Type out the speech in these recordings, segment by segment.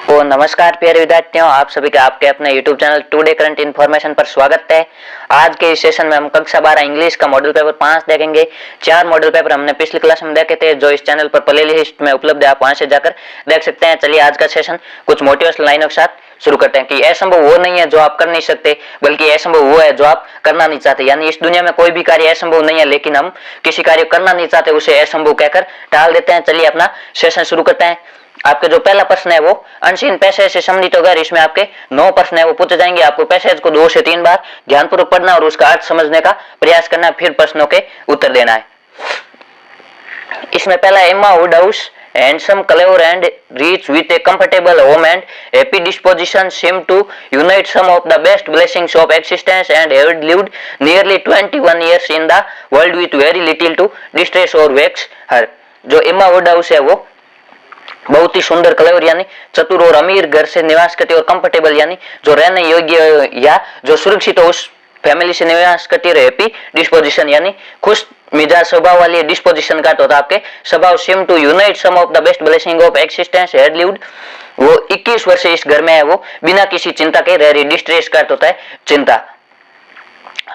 तो नमस्कार प्यारे विद्यार्थियों, आप सभी का आपके अपने YouTube channel today current information पर स्वागत है। आज के इस सेशन में हम कक्षा 12 इंग्लिश का मॉडल पेपर 5 देखेंगे। 4 मॉडल पेपर हमने पिछली क्लास में देखे थे, जो इस चैनल पर प्ले लिस्ट में उपलब्ध है, आप वहां से जाकर देख सकते हैं। चलिए आज का सेशन कुछ मोटिवेशनल लाइनों के साथ शुरू करते हैं कि असंभव वो नहीं है जो आप कर नहीं सकते, बल्कि असंभव वो है जो आप करना नहीं चाहते। यानी इस दुनिया में कोई भी कार्य असंभव नहीं है, लेकिन हम किसी कार्य करना नहीं चाहते, उसे असंभव कहकर टाल देते हैं। चलिए अपना सेशन शुरू करते हैं। आपके जो पहला प्रश्न है वो अनसीन पैसेज से संबंधित होगा। इसमें आपके 9 प्रश्न है वो पूछे जाएंगे। आपको पैसेज को 2 से 3 बार ध्यानपूर्वक पढ़ना और उसका अर्थ समझने का प्रयास करना, फिर प्रश्नों के उत्तर देना है। इसमें पहला, Emma Woodhouse handsome, clever and rich with a comfortable home and happy disposition seem to unite some of the best blessings of existence and had lived nearly 21 years in the world with very little to distress or vex her। जो Emma Woodhouse है वो बहुत ही सुंदर, clever यानी चतुर और अमीर घर से निवास करती है, और कंफर्टेबल यानी जो रहने योग्य या जो सुरक्षित हो उस फैमिली से निवास करती है। हैप्पी डिस्पोजिशन यानी खुश मिजाज स्वभाव वाली डिस्पोजिशन का होता है आपके स्वभाव। Seem to unite some of the best blessing of existence had lived, वो 21 वर्ष इस घर में है, वो बिना किसी चिंता के रह रही। डिस्ट्रेस का होता है चिंता।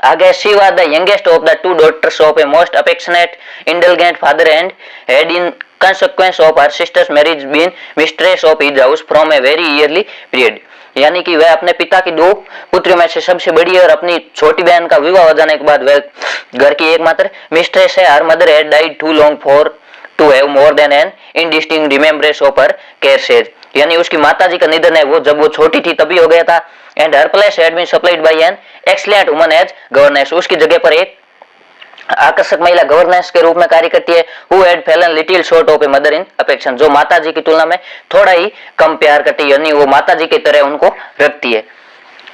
आगे, she was the youngest of the 2 daughters of a most affectionate intelligent father and had in consequence of her sister's marriage been mistress of his house from a very early period। यानी कि वह अपने पिता की 2 पुत्रियों में से सबसे बड़ी है और अपनी छोटी बहन का विवाह हो जाने के बाद वह घर की एकमात्र मिस्ट्रेस है। Her mother had died too long for to have more than an indistinct remembrance of her caresses सेज, यानी उसकी माताजी का निधन है वो जब वो छोटी थी तभी हो गया था। And her place had been supplied by an excellent woman as governess, उसकी जगह पर एक आकर्षक महिला गवर्नेंस के रूप में कार्य करती है। Who had Fallon little short of a mother in affection, जो माताजी की तुलना में थोड़ा ही कम प्यार करती है, यानी वो माताजी की तरह उनको रखती है।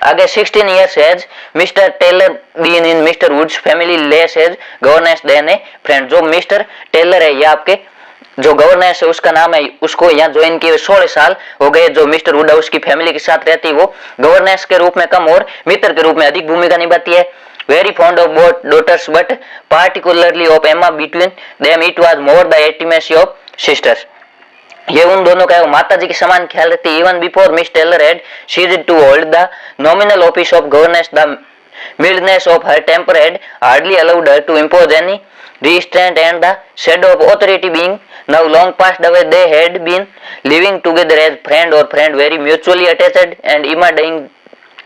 आगे, 16 years has mister Taylor been in mister Woods family less as governess than a friend. जो मिस्टर टेलर है, ये आपके जो गवर्नेंस है उसका नाम है, उसको यहाँ ज्वाइन किए 16 साल हो गए। जो मिस्टर वुडहाउस की फैमिली के साथ रहती है वो गवर्नेंस के रूप में कम और मित्र के रूप में अधिक भूमिका निभाती है। Very fond of both daughters, but particularly of Emma. Between them, it was more the intimacy of sisters। ये उन दोनों का माताजी के समान ख्याल रखती है। Even before Miss Taylor had ceased to hold the nominal office of governess, the mildness of her temper had hardly allowed her to impose any restraint, and the shadow of authority being now long passed away, they had been living together as friend or friend, very mutually attached, and Emma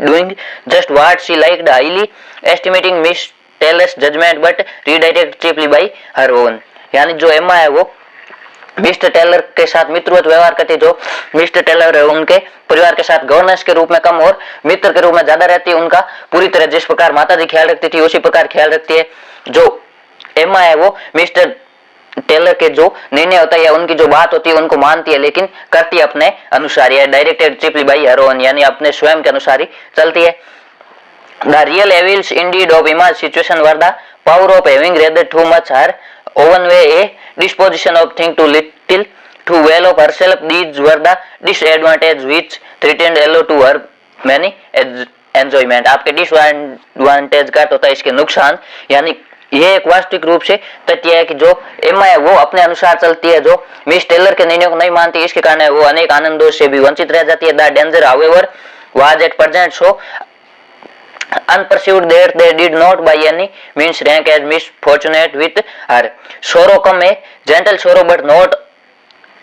doing just what she liked, highly estimating Miss Taylor's judgment but redirected chiefly by her own। यानी जो Emma है वो mister Taylor के साथ मित्रवत व्यवहार करती है। जो मिस्टर टेलर है उनके परिवार के साथ गवर्नेंस के रूप में कम और मित्र के रूप में ज्यादा रहती है। उनका पूरी तरह जिस प्रकार माताजी ख्याल रखती थी उसी प्रकार ख्याल रखती है। जो एम्मा है वो मिस्टर टेलर के जो निर्णय होता है या उनकी जो बात होती है उनको मानती है, लेकिन करती है अपने अनुसार, या directed chiefly by her own, यानी अपने स्वयं के अनुसार ही चलती है। The real evils indeed of Emma's situation were the power of having rather too much her own way a disposition of think to little too well of herself. These were the disadvantages which threatened alloy to her many enjoyments. आपके disadvantage का होता है इसके नुकसान, यानी ये एक वास्तविक रूप से तथ्य है कि जो एम्मा है वो अपने अनुसार चलती है, जो मिस टेलर के निर्णय को नहीं मानती, इसके कारण वो अनेक आनंदों से भी वंचित रह जाती है। The danger however was at present so unperceived that they did not by any means rank as misfortunate with her। sorrow come a gentle sorrow but not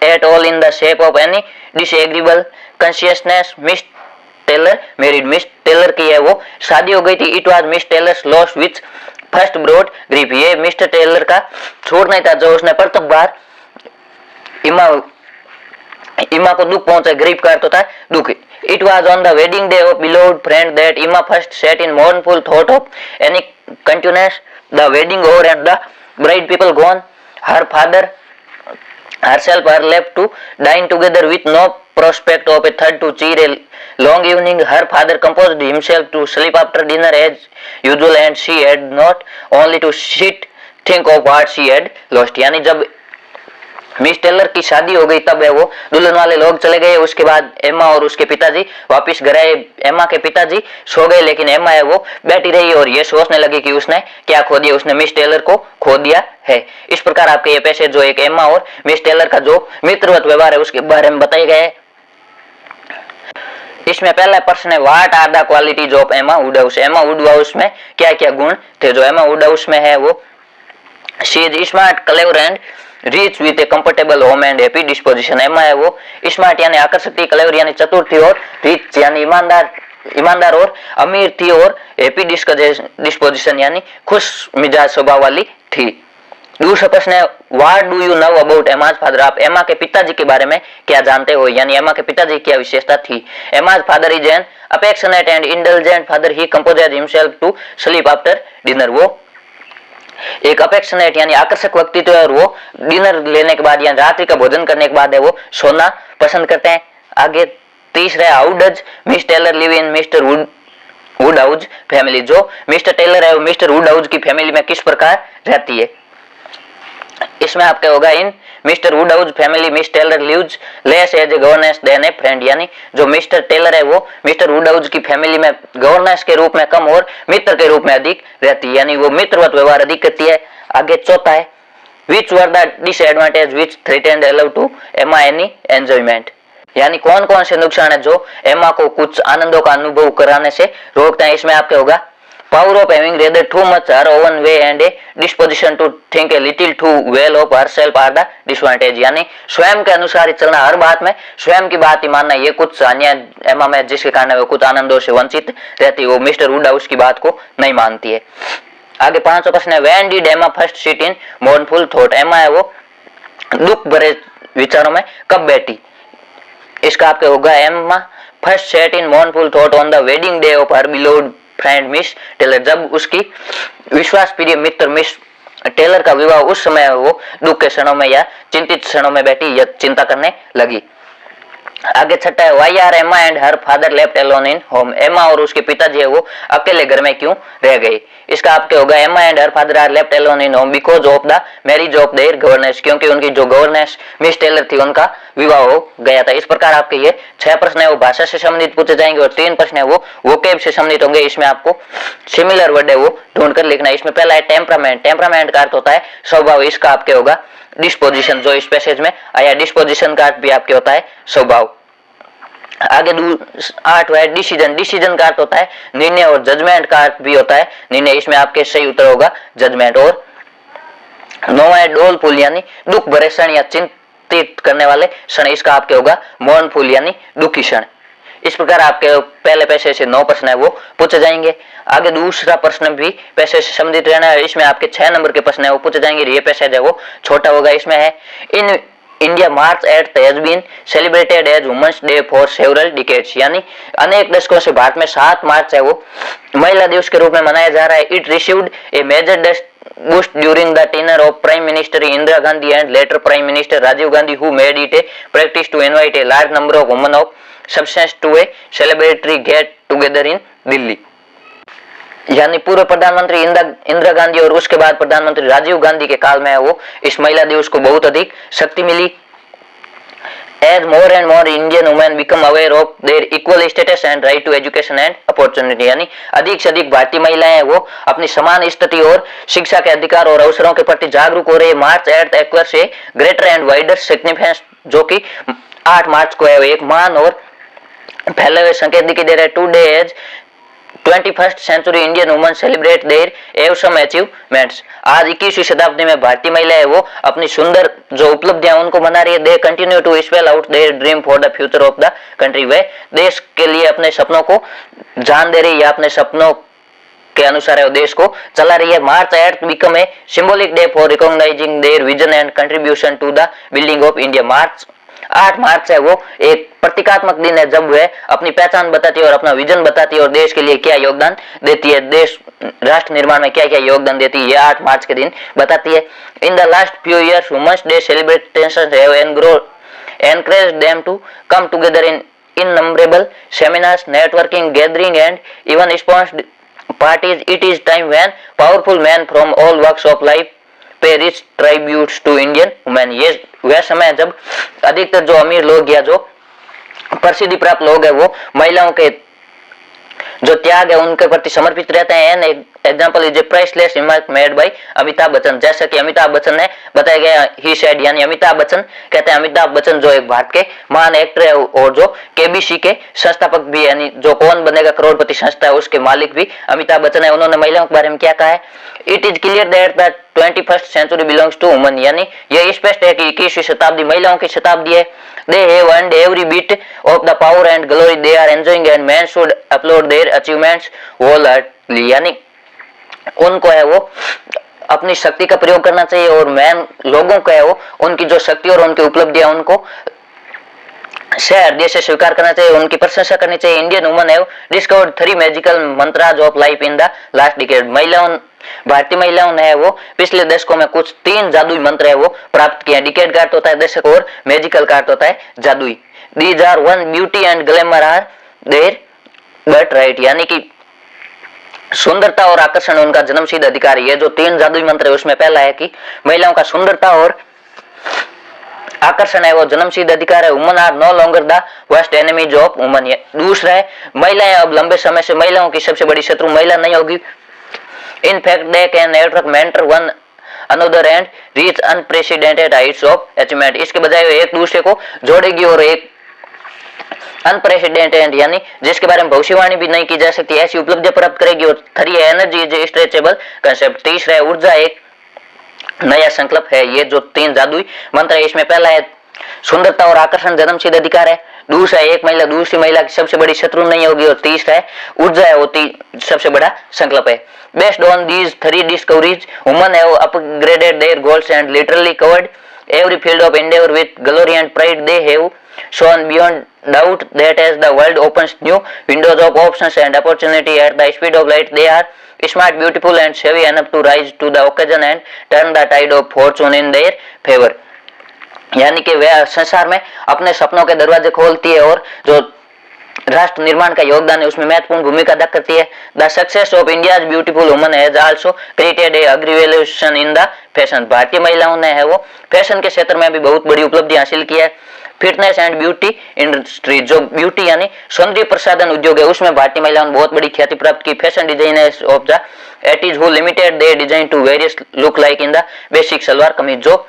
at all in the shape of any disagreeable consciousness। Miss Taylor married, Miss Taylor की है वो शादी हो गई थी। It was Miss Taylor's loss which first brought grief। ये mister Taylor का छोड़ नहीं था जो उसने प्रथम बार इमा को दुख पहुंचा। ग्रीफ का अर्थ होता है दुख। It was on the wedding day of beloved friend that Emma first sat in mournful thought of any continuance, the wedding over and the bride people gone, her father herself are left to dine together with no prospect of a third to cheer a long evening। Her father composed himself to sleep after dinner as usual, and she had not only to sit think of what she had lost। यानी जब miss Taylor की शादी हो गई तब है वो दुल्हन वाले लोग चले गए। उसके बाद एम्मा और उसके पिताजी वापस घर आए। एम्मा के पिताजी सो गए, लेकिन एम्मा है वो बैठी रही और ये सोचने लगी कि उसने क्या खो दिया, उसने मिस टेलर को खो दिया है। इस प्रकार आपके ये पैसे जो एक एम्मा और मिस टेलर का जो मित्रवत व्यवहार है उसके बारे में बताए गए। इसमें पहला प्रश्न है, what are the qualities of Emma Woodhouse. Emma Woodhouse में क्या क्या गुण थे। जो एमा वुडहाउस में है वो, she is smart, clever and rich with A comfortable home and happy disposition. एमा है वो स्मार्ट यानी आकर्षक थी, क्लेवर यानी चतुर थी, और रिच यानी ईमानदार और अमीर थी, और हैप्पी डिस्पोजिशन यानी खुश मिजाज स्वभाव वाली थी। दूसरा प्रश्न है, what do you know about Emma's father. आप एमा के पिताजी के बारे में क्या जानते हो, यानी एमा के पिताजी की क्या विशेषता थी। Emma's father is an affectionate and intelligent father, he composes himself to sleep after dinner. वो एक अफेक्शनेट यानी आकर्षक व्यक्तित्व है, और वो डिनर लेने के बाद या रात्रि का भोजन करने के बाद है वो सोना पसंद करते हैं। आगे तीसरा, how does Miss Taylor live in mister Woodhouse family. जो मिस्टर टेलर है वो मिस्टर वुडहाउस की फैमिली में किस प्रकार रहती है। इसमें आपका होगा, in mister Woodhouse family Miss Taylor lives less as a governess than a friend. यानी जो मिस्टर टेलर है वो मिस्टर वुडहाउस की फैमिली में गवर्नेंस के रूप में कम और मित्र के रूप में अधिक रहती है, यानी वो मित्रवत व्यवहार अधिक करती है। आगे चौथा है, which were the disadvantages which threatened alloy to Emma any enjoyment. यानी कौन कौन से नुकसान है जो एमा को कुछ आनंदों का अनुभव कराने से रोकते हैं। इसमें आपके होगा, power of having rather too much her own way and a disposition to think a little too well of herself are the disadvantage। यानी स्वयं के अनुसार ही चलना, हर बात में स्वयं की बात ही मानना, ये कुछ हानियां एमा में जिसके कारण वो कुछ आनंदों से वंचित रहती है। वो मिस्टर वुडहाउस की बात को नहीं मानती है। आगे पांचवा प्रश्न है, व्हेन डिड एमा first sit in mournful thought. एमा है वो दुख भरे विचारों में कब बैठी। इसका आपके होगा, Emma first sat in mournful thought on the wedding day of her beloved friend Miss Taylor. जब उसकी विश्वास प्रिय मित्र मिस टेलर का विवाह, उस समय वो दुख के क्षणों में या चिंतित क्षणों में बैठी या चिंता करने लगी। आगे छठा है, वाई आर एमा and her father left alone in home. एमा और उसके पिताजी है वो अकेले घर में क्यों रह गए। इसका आपके होगा, Emma and her father are left alone in home because of the marriage of their governess. क्योंकि उनकी जो गवर्नेंस मिस टेलर थी उनका विवाह हो गया था। इस प्रकार आपके ये 6 प्रश्न है वो भाषा से संबंधित पूछे जाएंगे, और 3 प्रश्न है वो वोकेब से संबंधित होंगे। इसमें आपको सिमिलर वर्ड है वो ढूंढ कर लिखना है। इसमें पहला है टेम्परामेंट। टेम्परामेंट का अर्थ होता है स्वभाव। इसका आपके होगा डिस्पोजिशन, जो इस पैसेज में आया। डिस्पोजिशन का अर्थ भी आपके होता है स्वभाव। आगे 8वां है डिसीजन। डिसीजन का अर्थ होता है निर्णय, और जजमेंट का अर्थ भी होता है निर्णय। इसमें आपके सही उत्तर होगा जजमेंट। और 9वां है डोलफुल यानी दुख भरे क्षण या चिंतित करने वाले क्षण। इसका आपके होगा मोर्नफुल यानी दुखी क्षण। इस प्रकार आपके पहले पैसे से 9 प्रश्न है वो पूछे जाएंगे। आगे दूसरा प्रश्न भी पैसे से संबंधित रहना है। इसमें आपके 6 नंबर के प्रश्न है वो पूछे जाएंगे। ये पैसेज है वो छोटा होगा। इसमें है, in India March 8 has been celebrated as women's day for several decades. यानी अनेक दशकों से भारत में 7 मार्च है वो महिला दिवस के रूप में मनाया जा रहा है। It received a major boost during the tenure of Prime Minister Indira Gandhi and later Prime Minister Rajiv Gandhi, who made it a practice to invite a large number of women of substance to a celebratory get together in Delhi। यानी पूर्व प्रधानमंत्री इंदिरा गांधी और उसके बाद प्रधानमंत्री राजीव गांधी के काल में वो इस महिला दिवस को बहुत अधिक शक्ति मिली। As more and more Indian women become aware of their equal status and right to education and opportunity, यानी अधिक से अधिक भारतीय महिलाएं वो अपनी समान स्थिति और शिक्षा के अधिकार और अवसरों के प्रति जागरूक हो रही है। मार्च 8 एक्वर्स से ग्रेटर एंड वाइडर सिग्निफिकेंस, जो कि 8 मार्च को है, एक महान और फैले हुए संकेत दिखाई दे रहा है। Today as 21st century Indian women celebrate their awesome achievements. आज 21वीं शताब्दी में भारतीय महिलाएं वो अपनी सुंदर जो उपलब्धियां उनको मना रही है। They continue to spell out their dream for the future of the country. वे देश के लिए अपने सपनों को जान दे रही है, या अपने सपनों के अनुसार है देश को चला रही है। March 8 become a symbolic day for recognizing their vision and contribution to the building of India. 8 March है वो एक प्रतीकात्मक दिन है, जब वह अपनी पहचान बताती है और अपना विजन बताती है और देश के लिए क्या योगदान देती है, देश राष्ट्र निर्माण में क्या क्या योगदान देती है, ये 8 मार्च के दिन बताती है। In the last few years women's day celebrations have encouraged them to come together in innumerable seminars, networking, gathering and even sponsored parties. It is time when powerful men from all walks of life pay rich tributes to Indian women। ये वह समय जब अधिकतर जो अमीर लोग या जो प्रसिद्धि प्राप्त लोग है वो महिलाओं के जो त्याग है उनके प्रति समर्पित रहते हैं example is a priceless remark made by Amitabh Bachchan. जैसा कि अमिताभ बच्चन ने बताया गया, ही सेड, यानी अमिताभ बच्चन कहते हैं, अमिताभ बच्चन जो एक भारत के महान एक्टर है और जो केबीसी के संस्थापक भी, यानी जो कौन बनेगा करोड़पति संस्था है उसके मालिक भी अमिताभ बच्चन है। उन्होंने महिलाओं के बारे में क्या कहा है? It is clear that the 21st century belongs to women, यानी यह स्पष्ट है कि 21वीं शताब्दी महिलाओं की शताब्दी है। They have earned every bit of the power and glory they are enjoying and men should applaud their achievements wholeheartedly, यानी उनको है वो अपनी शक्ति का प्रयोग करना चाहिए और मैन लोगों को है वो उनकी जो शक्ति और उनकी उपलब्धियां उनको हृदय से स्वीकार करना चाहिए, उनकी प्रशंसा करनी चाहिए। Indian women have discovered 3 magical mantras of life in the last decade, भारतीय महिलाओं ने है वो पिछले दशकों में कुछ 3 जादुई मंत्र है वो प्राप्त किए। डिकेड का अर्थ होता है दशक और मैजिकल का अर्थ होता है जादुई। These are 1 beauty and glamour are their birthright, यानी कि सुंदरता और आकर्षण उनका जन्मसिद्ध अधिकार है। जो 3 जादुई मंत्र है उसमें पहला है कि महिलाओं का सुंदरता और आकर्षण है वो जन्मसिद्ध अधिकार है। Women are no longer the worst enemies of women. दूसरा है महिलाएं अब लंबे समय से महिलाओं की सबसे बड़ी शत्रु महिला नहीं होगी। In fact, they can mentor one another and reach unprecedented heights of achievement. इसके बजाय वो एक दूसरे को जोड़ेगी और एक अनप्रेसिडेंटेड, यानी जिसके बारे में भविष्यवाणी भी नहीं की जा सकती ऐसी उपलब्धि प्राप्त करेगी। और 3 है एनर्जी इज स्ट्रेचेबल कंसेप्ट। तीसरा है ऊर्जा एक नया संकल्प है। ये जो 3 जादुई मंत्र है इसमें पहला है सुंदरता और आकर्षण जन्मसिद्ध अधिकार है। दूसरा है एक महिला दूसरी महिला की सबसे बड़ी शत्रु नहीं होगी। और तीसरा है ऊर्जा है वो सबसे बड़ा संकल्प है। Based on these 3 discoveries woman have upgraded their goals and literally covered every field of endeavor with glory and pride. They have shown beyond doubt that as the world opens new windows of options and opportunity at the speed of light, they are smart, beautiful and savvy enough to rise to the occasion and turn the tide of fortune in their favor. यानी कि वह संसार में अपने सपनों के दरवाजे खोलती है और जो राष्ट्र निर्माण का योगदान है उसमें महत्वपूर्ण भूमिका अदा करती है। The success of India's beautiful woman has also created a revolution in the fashion. भारतीय महिलाओं ने है वो फैशन के क्षेत्र में भी बहुत बड़ी उपलब्धि हासिल की है। फिटनेस एंड ब्यूटी इंडस्ट्री, जो ब्यूटी यानी सौंदर्य प्रसाधन उद्योग है उसमें भारतीय महिलाओं ने बहुत बड़ी ख्याति प्राप्त की। Fashion designers of the 80s who limited their design to various look like in the basic salwar kameez. जो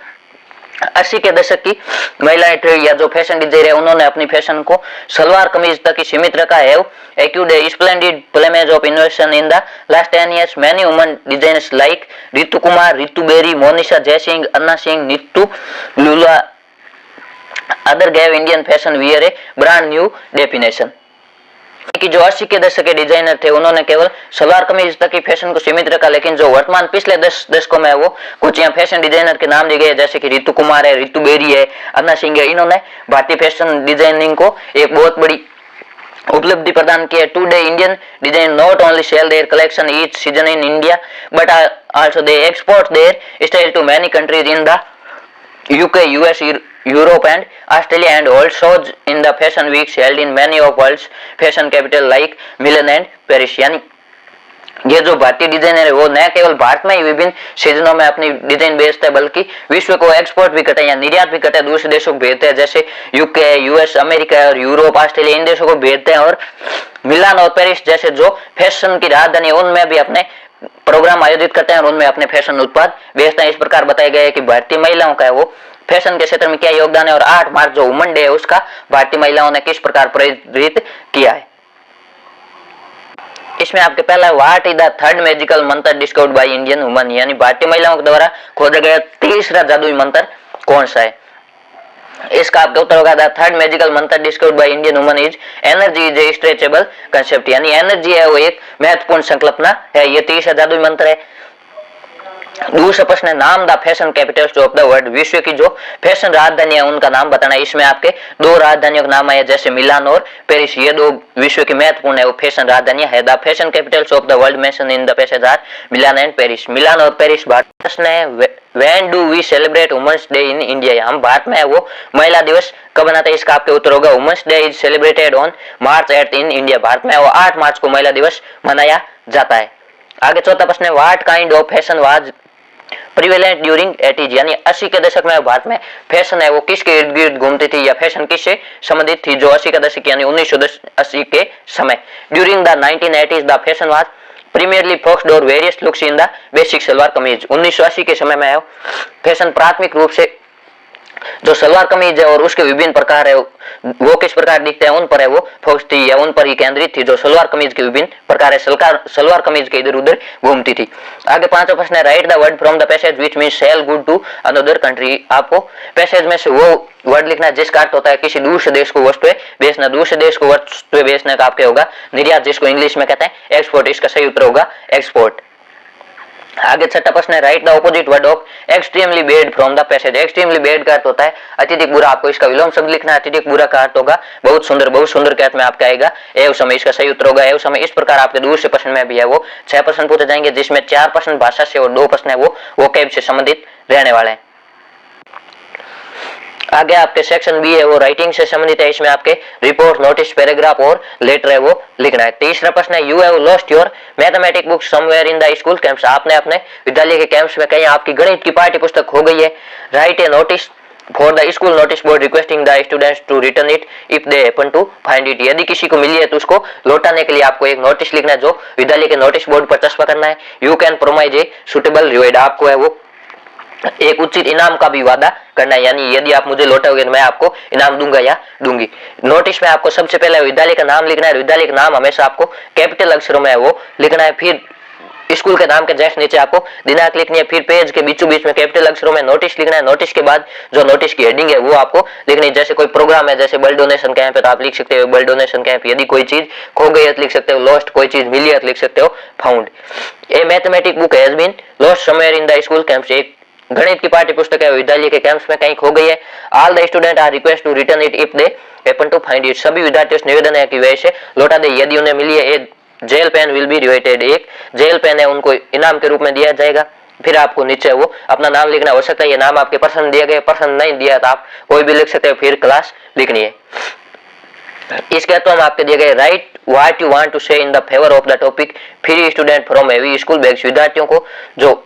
80 के दशक की महिलाएं थी या जो फैशन डिजाइनर है उन्होंने अपनी फैशन को सलवार कमीज तक ही सीमित रखा है। Accrued splendid plumage of innovation in the last 10 years many women designers like Ritu Kumar, Ritu Beri, Monisha Jaisingh, Anna Singh, Neeta Lulla other gave Indian fashion wear a brand new definition. कि जो 80 के दशक के डिजाइनर थे उन्होंने केवल सलवार कमीज तक ही फैशन को सीमित रखा, लेकिन जो वर्तमान पिछले 10 दशकों में वो कुछ यहाँ फैशन डिजाइनर के नाम दिए गए जैसे कि रितु कुमार है, रितु बेरी है, अन्ना सिंह है। इन्होंने भारतीय फैशन डिजाइनिंग को एक बहुत बड़ी उपलब्धि प्रदान की है। Today Indian design not only sell their collection each season in India but also they export their style to many countries in the UK, US, Europe and Australia and hold shows in the fashion weeks held in many of world's fashion capital like Milan and Paris। यानी ये जो भारतीय designer है वो न केवल भारत में ही विभिन्न सीजनों में अपनी डिजाइन बेचता है बल्कि विश्व को एक्सपोर्ट भी करता है या निर्यात भी करता है, दूसरे देशों को भेजते हैं जैसे UK, US, अमेरिका और यूरोप, ऑस्ट्रेलिया इन देशों को भेजते हैं। और मिलान और पेरिस जैसे जो फैशन की राजधानी है उनमें भी अपने प्रोग्राम आयोजित करते हैं और उनमें अपने फैशन उत्पाद बेचते हैं। इस प्रकार बताया गया है कि भारतीय महिलाओं का है वो फैशन के क्षेत्र में क्या योगदान है और 8 मार्च जो वुमन डे है उसका भारतीय महिलाओं ने किस प्रकार प्रेरित किया है। इसमें आपके पहला what is the 3rd magical मंत्र डिस्कवर्ड बाय इंडियन वुमन, यानी भारतीय महिलाओं के द्वारा खोजा गया तीसरा जादुई मंत्र कौन सा है। इसका आपका उत्तर होगा द 3rd मैजिकल मंत्र discovered by Indian woman is energy is a stretchable concept, यानी एनर्जी है वो एक महत्वपूर्ण संकल्पना है। ये तीसरा जादुई मंत्र है। दूसरा प्रश्न है नाम the fashion capitals of the world, विश्व की जो फैशन राजधानी है उनका नाम बताना। इसमें आपके 2 राजधानियों का नाम आया जैसे मिलान और पेरिस, ये 2 विश्व की महत्वपूर्ण है वो फैशन राजधानियां है। The fashion capitals of the world mention in the passage are Milan and Paris. Milan और पेरिस भारत। प्रश्न है when do we celebrate women's day in India, हम भारत में है वो महिला दिवस कब मनाते हैं। इसका आपके उत्तर होगा women's day is celebrated on March 8 in India, Bharat में वो 8 मार्च को महिला दिवस मनाया जाता है। आगे चौथा प्रश्न है what kind of fashion was prevalent during 80s, यानी 80 के दशक में भारत में फैशन है वो किसके इर्द गिर्द घूमती थी या फैशन किससे संबंधित थी। जो 80 का दशक यानी 1980 के समय during the 1980s the fashion was primarily focused और various looks in the basic salwar kameez. 1980 के समय में आया फैशन प्राथमिक रूप से जो सलवार कमीज है और उसके विभिन्न प्रकार है वो किस प्रकार दिखते हैं उन पर है वो फोकस थी या उन पर ही केंद्रित थी। जो सलवार कमीज के विभिन्न प्रकार है सलवार कमीज के इधर उधर घूमती थी। आगे पांचवा प्रश्न है write the word from the passage which means sell good to another country. आपको पैसेज में से वो वर्ड लिखना है जिसका अर्थ होता है किसी दूसरे देश को वस्तुएं बेचना। दूसरे देश को वस्तुएं बेचने का आपके होगा निर्यात, जिसको इंग्लिश में कहते हैं एक्सपोर्ट। इसका सही उत्तर होगा एक्सपोर्ट। आगे छठा प्रश्न है write the opposite word of extremely bad from the passage. Extremely bad का अर्थ होता है अत्यधिक बुरा। आपको इसका विलोम शब्द लिखना है। अत्यधिक बुरा का अर्थ होगा बहुत सुंदर। बहुत सुंदर के अर्थ में आपका आएगा एव समय। इसका सही उत्तर होगा एव समय। इस प्रकार आपके दूसरे प्रश्न में भी है वो 6 प्रश्न पूछे जाएंगे, जिसमें 4 प्रश्न भाषा से और 2 प्रश्न है वो वोकैब से संबंधित रहने वाले हैं। आगे आपके सेक्शन बी है वो राइटिंग से संबंधित है। इसमें आपके रिपोर्ट, नोटिस, पैराग्राफ और लेटर है वो लिखना है। तीसरा प्रश्न है you have lost your mathematic book somewhere in the school camps. आपने अपने विद्यालय के कैंप्स में कहीं आपकी गणित की पाठ्य पुस्तक खो गई है। Write a notice for the school notice board requesting the students to return it if they happen to find it. यदि किसी को मिली है तो उसको लौटाने के लिए आपको एक नोटिस लिखना है जो विद्यालय के नोटिस बोर्ड पर चस्पा करना है। You can provide a suitable reward. आपको है वो एक उचित इनाम का भी वादा करना है, यानी यदि आप मुझे लौटाओगे तो मैं आपको इनाम दूंगा या दूंगी। नोटिस में आपको सबसे पहले विद्यालय का नाम लिखना है। विद्यालय का नाम हमेशा आपको कैपिटल अक्षरों में है वो लिखना है। फिर स्कूल के नाम के जस्ट नीचे आपको दिनांक लिखनी है। फिर पेज के बीचों बीच में कैपिटल अक्षरों में नोटिस लिखना है। नोटिस के बाद जो नोटिस की हेडिंग है वो आपको लिखनी है। जैसे कोई प्रोग्राम है, जैसे ब्लड डोनेशन कैंप है तो आप लिख सकते हो ब्लड डोनेशन कैंप। यदि कोई चीज खो गई है तो लिख सकते हो लॉस्ट, कोई चीज मिली है तो लिख सकते हो found. A mathematic book has been lost somewhere in the school campus. एक गणित की पाठ्य पुस्तक है विद्यालय के कैंप्स में कहीं खो गई है। All the student are request to return it if they happen to find it. सभी विद्यार्थियों से निवेदन है कि वे इसे लौटा दे यदि उन्हें मिली है। A gel pen will be rewarded. एक जेल पेन है उनको इनाम के रूप में दिया जाएगा। फिर आपको नीचे वो अपना नाम लिखना हो सकता है ये नाम आपके पसंद दिया गया, पसंद नहीं दिया तो आप कोई भी लिख सकते हो। फिर क्लास लिखनी है। इसके बाद तो हम आपके दिए गए write what you want to say in the favour of the topic free student from heavy school bags. विद्यार्थियों को जो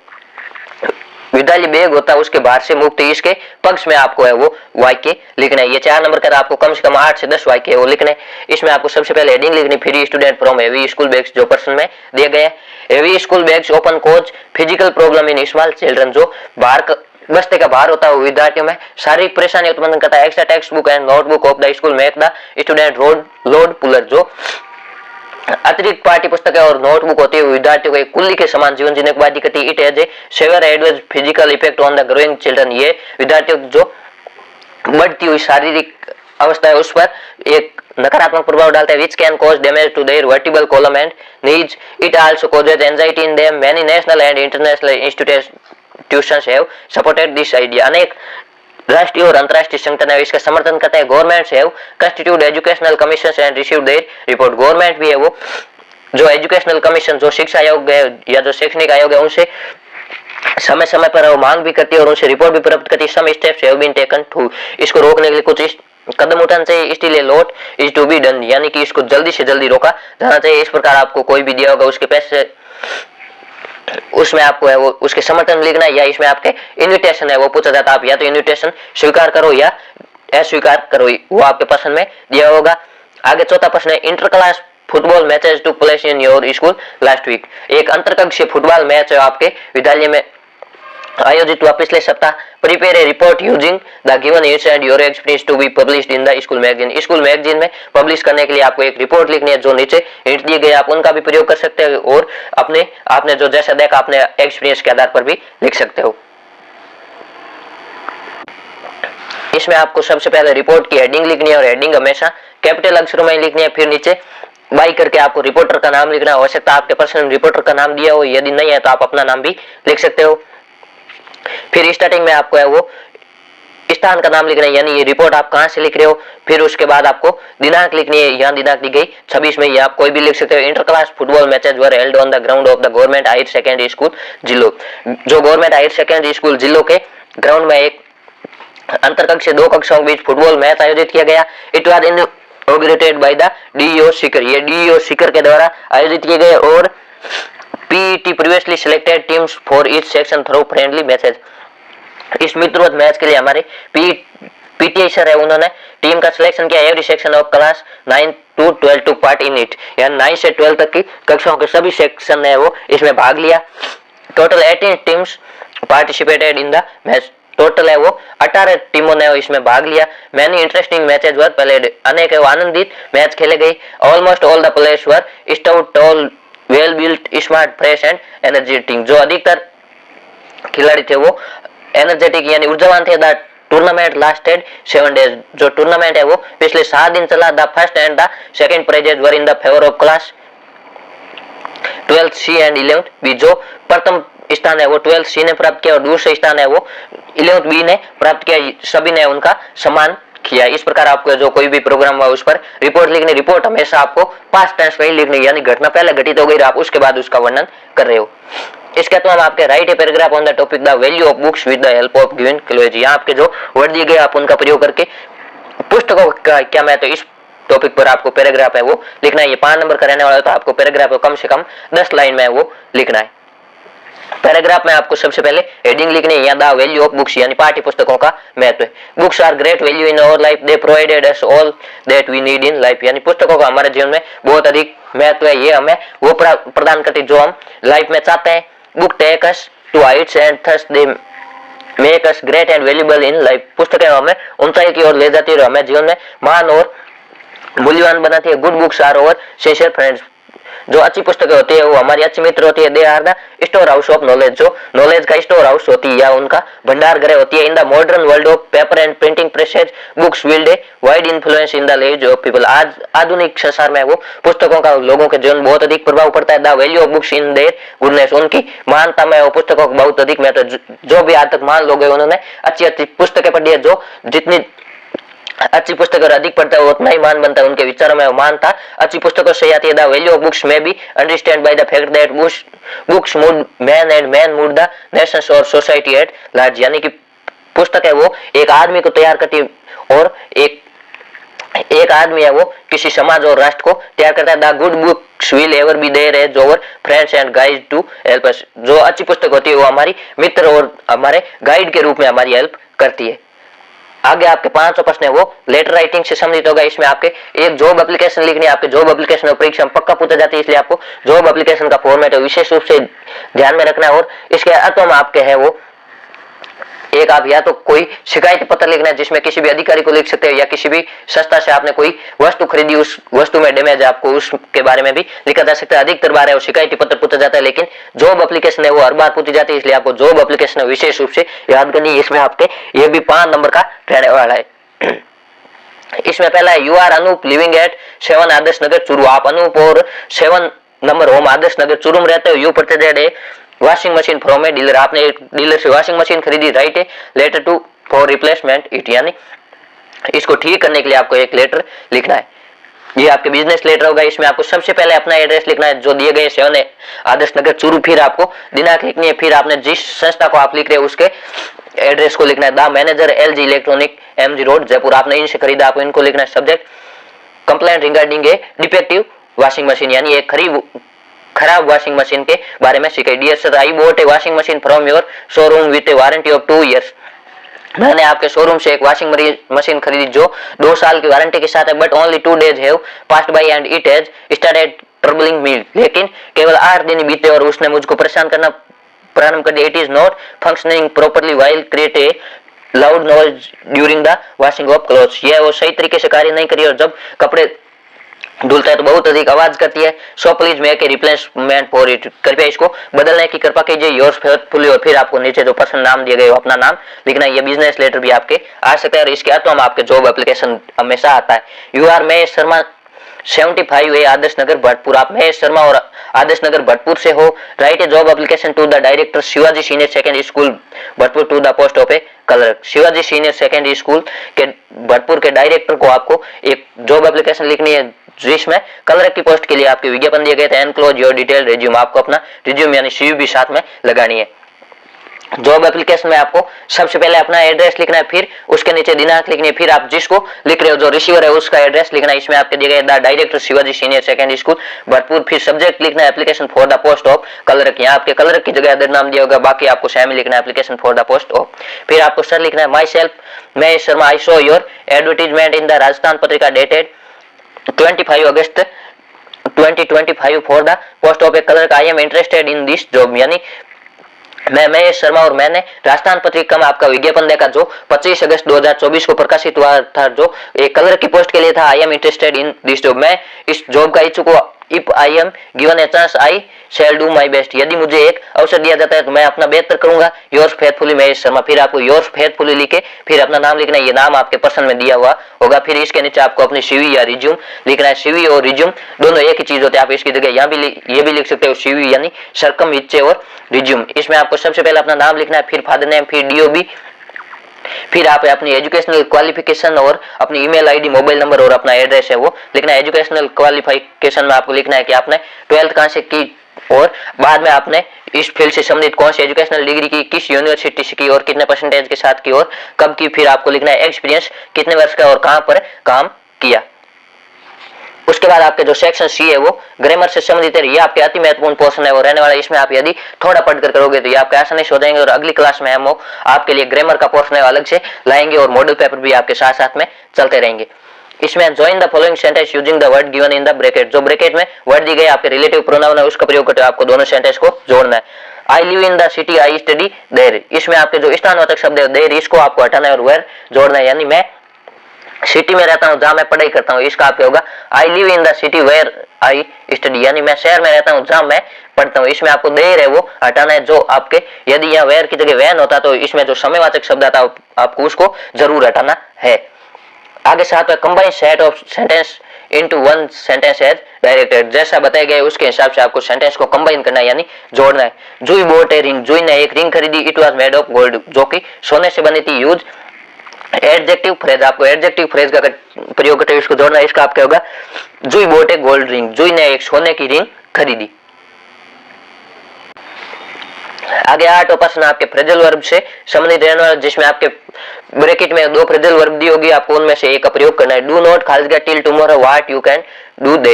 विद्यालय बैग होता है उसके बाहर से मुक्ति, इसके पक्ष में आपको है वो वाक्य लिखना है। ये 4 नंबर का आपको कम से कम 8 से 10 वाक्य है वो लिखने। इसमें आपको सबसे पहले हेडिंग लिखनी free student from heavy school bags जो प्रश्न में दिए गए हैं। Heavy school bags often cause physical problem in small children. जो बाहर बस्ते का भार होता है वो विद्यार्थियों में शारीरिक परेशानी उत्पन्न करता है। Extra text book and notebook of the school make the student load puller. जो अतिरिक्त पाठ्य पुस्तक है और नोटबुक होती है विद्यार्थियों को एक कुल्ली के समान जीवन जीने को बाध्य करती है। It has a severe adverse physical effect on the growing children. ये विद्यार्थियों की जो बढ़ती हुई शारीरिक अवस्था है उस पर एक नकारात्मक प्रभाव डालता है। Which can cause damage to their vertebral column and knees. It also causes anxiety in them. Many national and international institutions have supported this idea. अनेक राष्ट्रीय और अंतर्राष्ट्रीय संगठन है इसका समर्थन करते हैं। Governments have constitute educational commissions and received there report. Government भी है वो जो एजुकेशनल कमीशन जो शिक्षा आयोग है या जो शैक्षणिक आयोग है उनसे समय समय पर वो मांग भी करती है और उनसे रिपोर्ट भी प्राप्त करती है। Some steps have been taken to. इसको रोकने के लिए कुछ कदम उठाना चाहिए। Still a lot is to be done, यानी कि इसको जल्दी से जल्दी रोका जाना चाहिए। इस प्रकार आपको कोई भी दिया होगा उसके पैसे उसमें आपको है वो उसके समर्थन लिखना है या इसमें आपके इन्विटेशन है वो पूछा जाता है। आप या तो इन्विटेशन स्वीकार करो या अस्वीकार करो, वो आपके पसंद में दिया होगा। आगे चौथा प्रश्न है inter class football matches to place in your school last week. एक अंतरकक्षीय फुटबॉल मैच है आपके विद्यालय में आयोजित हुआ पिछले सप्ताह। Prepare a report using the given hints and your experience to be published in the school magazine. School magazine में पब्लिश करने के लिए आपको एक रिपोर्ट लिखनी है। जो नीचे हिंट दिए गए आप उनका भी प्रयोग कर सकते हो और आपने जो जैसा देखा अपने एक्सपीरियंस के आधार पर भी लिख सकते हो। इसमें आपको सबसे पहले रिपोर्ट की हेडिंग लिखनी है और हेडिंग हमेशा कैपिटल अक्षरों में लिखनी है। फिर नीचे बाई करके आपको रिपोर्टर का नाम लिखना है। हो सकता है आपके पर्सन रिपोर्टर का नाम दिया हो, यदि नहीं है तो आप अपना नाम भी लिख सकते हो। फिर स्टार्टिंग में आपको है वो स्थान का नाम लिखना है, यानी ये रिपोर्ट आप कहां से लिख रहे हो। फिर उसके बाद आपको दिनांक लिखनी है। यहाँ दिनांक दी गई 26 में, आप कोई भी लिख सकते हो। Inter class football matches were held on the ground of the government higher secondary school जिलो। जो गवर्नमेंट हायर सेकेंडरी स्कूल जिलो के ग्राउंड में एक अंतरकक्षीय 2 कक्षाओं के बीच फुटबॉल मैच आयोजित किया गया। It was inaugurated by the DEO Sikar. ये डीईओ सीकर के द्वारा आयोजित किए गए और PET previously selected teams for each section through friendly matches. इस मित्रवत मैच के लिए हमारे पीटीआई सर है उन्होंने टीम का सिलेक्शन किया। Every section of class 9 to 12 took part in it, यानी 9 से 12 तक की कक्षाओं के सभी सेक्शन ने वो इसमें भाग लिया। Total 18 teams participated in the match, total है वो 18 टीमों ने इसमें भाग लिया। Many interesting matches were played, अनेक आनंदित मैच खेले गए। Almost all the players were stout, tall, well built, smart, fresh and energetic, जो अधिकतर खिलाड़ी थे वो एनर्जेटिक यानी ऊर्जावान थे। द टूर्नामेंट लास्टेड 7 डेज, जो टूर्नामेंट है वो पिछले 7 दिन चला। The first and the second prices were in the favour of class 12th C and 11th B, जो प्रथम स्थान है वो 12th C ने प्राप्त किया और दूसरा स्थान है वो 11th B ने प्राप्त किया। सभी ने उनका सम्मान किया। इस प्रकार आपको जो कोई भी प्रोग्राम हुआ उस पर रिपोर्ट लिखनी। रिपोर्ट हमेशा आपको पास्ट टेंस में ही लिखनी, यानी घटना पहले घटित हो गई आप उसके बाद उसका वर्णन कर रहे हो। इसके बाद आपके right a paragraph on the topic the value of books with the help of given close, यहाँ आपके जो वर्ड दिए गए आप उनका प्रयोग करके पुस्तकों का क्या मैं, तो इस टॉपिक पर आपको पैराग्राफ है वो लिखना है। ये 5 नंबर का रहने वाला है, तो आपको पैराग्राफ को कम से कम 10 लाइन में वो लिखना है। पैराग्राफ में आपको सबसे पहले हेडिंग लिखनी है, द वैल्यू ऑफ बुक्स यानी पाठ्य पुस्तकों का महत्व। Books are great value in our life, they provided us all that we need in life, यानी पुस्तकों का हमारे जीवन में बहुत अधिक महत्व है। ये हमें वो प्रदान करती जो हम लाइफ में चाहते हैं। Book take us to heights and thus they make us great and valuable in life, पुस्तकें हमें ऊंचाई की ओर ले जाती है और हमें जीवन में महान और मूल्यवान बनाती है। Good books are our share friends, जो अच्छी पुस्तकें होती है वो हमारी अच्छी मित्र होती है। They are the store house of knowledge, जो नॉलेज का स्टोर हाउस होती है या उनका भंडार गृह होती है। In the modern world of paper and printing presses books wield a wide influence in the lives of people, आज आधुनिक संसार में वो पुस्तकों का लोगों के जीवन बहुत अधिक प्रभाव पड़ता है। The value of books in their goodness, उनकी महानता में वो पुस्तकों का बहुत अधिक महत्व। जो भी आज तक महान लोग हैं उन्होंने अच्छी अच्छी पुस्तकें पढ़ी है। जो जितनी अच्छी पुस्तक और अधिक पढ़ता है उतना ही मान बनता है, उनके विचारों में मानता अच्छी पुस्तकों से आती है। द वैल्यू ऑफ बुक्स में be understand by the fact that books mood man and man mood the Nations और सोसाइटी एट लार्ज, यानी कि पुस्तक है वो एक आदमी को तैयार करती है और एक आदमी है वो किसी समाज और राष्ट्र को तैयार करता है। The good books will ever be there as our friends and guide to help us, जो अच्छी पुस्तक होती है वो हमारी मित्र और हमारे गाइड के रूप में हमारी हेल्प करती है। आगे आपके 5वां प्रश्न है वो लेटर राइटिंग से संबंधित होगा। इसमें आपके एक जॉब एप्लीकेशन लिखनी है। आपके जॉब एप्लीकेशन और परीक्षा में पक्का पूछा जाती है, इसलिए आपको जॉब एप्लीकेशन का फॉर्मेट विशेष रूप से ध्यान में रखना है। और इसके अर्थ में आपके है वो एक आप या तो कोई शिकायत पत्र लिखना है जिसमें किसी भी अधिकारी को लिख सकते हो, या किसी भी संस्था से आपने कोई वस्तु खरीदी उस वस्तु में डैमेज है आपको उसके बारे में भी लिखा जा सकता है। अधिकतर बार है वो शिकायती पत्र पूछा जाता है, लेकिन जॉब एप्लीकेशन है वो हर बार पूछी जाती है, इसलिए आपको जॉब एप्लीकेशन विशेष रूप से याद करनी है। इसमें आपके ये भी 5 नंबर का रहने वाला है। इसमें पहला है you are Anup living at 7 Adarsh Nagar Churu, आप अनूप और 7 नंबर होम आदर्श नगर चूरू में रहते हो। You purchased a washing machine from a dealer, आपने एक डीलर से वॉशिंग मशीन खरीदी। Write a letter to for replacement it, यानी इसको ठीक करने के लिए आपको एक लेटर लिखना है। ये आपके बिजनेस लेटर होगा। इसमें आपको सबसे पहले अपना एड्रेस लिखना है जो दिए गए 7 आदर्श नगर चूरू, फिर आपको दिनांक लिखनी है, फिर आपने जिस संस्था को आप लिख रहे हैं उसके एड्रेस को लिखना है। The manager LG electronic MG road Jaipur, आपने इनसे खरीदा, आपको इनको लिखना है। Subject complaint regarding a defective washing machine, यानी एक खराब वॉशिंग मशीन के बारे में शिकायत। Dear sir I bought a washing machine from your showroom with a warranty of 2 years, मैंने आपके शोरूम से एक वॉशिंग मशीन खरीदी जो 2 साल की वारंटी के साथ है। But only 2 days have passed by and it has started troubling me, लेकिन केवल 8 दिन बीते और उसने मुझको परेशान करना प्रारंभ कर दिया। It is not functioning properly while create a loud noise during the washing of clothes, यह वो सही तरीके से कार्य नहीं करी और जब कपड़े धुलता है तो बहुत अधिक आवाज करती है। So please make a replacement for it, कृपया इसको बदलने की कृपा कीजिए। योर्स फेथफुली, और फिर आपको नीचे जो पसंद नाम दिए गए हो अपना नाम लिखना है। ये बिजनेस लेटर भी आपके आ सकता है और इसके अर्थ में आपके जॉब एप्लीकेशन हमेशा आता है। You are Mahesh Sharma 75 A Adarsh Nagar Bharatpur, आप महेश शर्मा और आदर्श नगर भरतपुर से हो। Write a job application to the director Shivaji senior secondary school Bharatpur to the post of a clerk, Shivaji senior secondary school के भरतपुर के डायरेक्टर को आपको एक जॉब एप्लीकेशन लिखनी है जिसमें क्लर्क की पोस्ट के लिए आपके विज्ञापन दिए गए थे। एनक्लोज योर डिटेल रिज्यूम, आपको अपना रिज्यूम यानी CV भी साथ में लगानी है। जॉब एप्लीकेशन में आपको सबसे पहले अपना एड्रेस लिखना है, फिर उसके नीचे दिनांक लिखनी है, फिर आप जिसको लिख रहे हो जो रिसीवर है उसका एड्रेस लिखना है। इसमें आपके दिए गए the director Shivaji senior secondary school Bharatpur, फिर सब्जेक्ट लिखना है application for the post of clerk, यहाँ आपके क्लर्क की जगह अदर नाम दिया होगा, बाकी आपको शामिल लिखना है application for the post of. फिर आपको सर लिखना है myself Mahesh Sharma, I saw your advertisement in the Rajasthan Patrika dated 25 August 2025 for the post of a clerk. I am interested in this job, यानी मैं महेश शर्मा और मैंने राजस्थान पत्रिका में आपका विज्ञापन देखा जो 25 अगस्त 2024 को प्रकाशित हुआ था, जो एक क्लर्क की पोस्ट के लिए था। आई am interested in this job, मैं इस जॉब का इच्छुक हूँ। If I am given a chance I shall do my best, यदि मुझे एक अवसर दिया जाता है तो मैं अपना बेहतर करूंगा। योर्स फेथफुली महेश शर्मा, फिर आपको योर्स फेथफुली लिखे फिर अपना नाम लिखना है, ये नाम आपके पर्सन में दिया हुआ होगा। फिर इसके नीचे आपको अपनी सीवी या रिज्यूम लिखना है। सीवी और रिज्यूम दोनों एक ही चीज होते हैं, आप इसकी जगह यहाँ भी ये भी लिख सकते हो सीवी यानी सरकम इच्छे और रिज्यूम। इसमें आपको सबसे पहले अपना नाम लिखना है, फिर फादर नेम, फिर डीओबी, फिर आप अपनी एजुकेशनल क्वालिफिकेशन और अपनी ईमेल आईडी, मोबाइल नंबर और अपना एड्रेस है वो लिखना है। एजुकेशनल क्वालिफिकेशन में आपको लिखना है कि आपने 12th कहाँ से की और बाद में आपने इस फील्ड से संबंधित कौन सी एजुकेशनल डिग्री की, किस यूनिवर्सिटी से की और कितने परसेंटेज के साथ की और कब की। फिर आपको लिखना है एक्सपीरियंस कितने वर्ष का और कहाँ पर काम किया। उसके बाद आपके जो सेक्शन सी है वो ग्रामर से संबंधित है, ये आपके अति महत्वपूर्ण पोर्शन है और रहने वाला। इसमें आप यदि थोड़ा पढ़कर करोगे तो ये आपके आसानी से हो जाएंगे और अगली क्लास में हम आपके लिए ग्रामर का पोर्शन है अलग से लाएंगे और मॉडल पेपर भी आपके साथ साथ में चलते रहेंगे। इसमें join the following sentence using the word given in the bracket, जो ब्रैकेट में वर्ड दी गई आपके रिलेटिव प्रोनाउन है उसका प्रयोग करते हुए आपको दोनों सेंटेंस को जोड़ना है। I live in the city, I study there, इसमें आपके जो स्थानवाचक शब्द है देयर इसको आपको हटाना है और वेयर जोड़ना है, यानी मैं सिटी में रहता हूँ जहां मैं पढ़ाई करता हूँ, इसका आपके होगा I live in the city where I study, यानी मैं शहर में रहता हूँ जहां मैं पढ़ता हूँ। इसमें आपको देर है वो हटाना है, जो आपके यदि यहाँ वेयर की जगह वैन होता तो इसमें जो समयवाचक शब्द आता आपको उसको जरूर हटाना है। आगे साथ में combine set of sentence into one sentence as directed, जैसा बताया गया उसके हिसाब से आपको सेंटेंस को कंबाइन करना है यानी जोड़ना है। जुई बोट ए रिंग, जुई ने एक रिंग खरीदी, it was made of gold, जो कि सोने से बनी थी। यूज एडजेक्टिव फ्रेज, आपको एडजेक्टिव फ्रेज का प्रयोग करते हुए इसको जोड़ना है। इसका आपका होगा जुई बोट ए गोल्ड रिंग, जुई ने एक सोने की रिंग खरीदी। आगे 8 प्रश्न आपके फ्रेजल वर्ब से संबंधित रहने वाला, जिसमें आपके ब्रैकेट में 2 फ्रेजल वर्ब दी होगी, आपको उनमें से एक का प्रयोग करना है। डू नॉट खालिज till tomorrow what you can do today,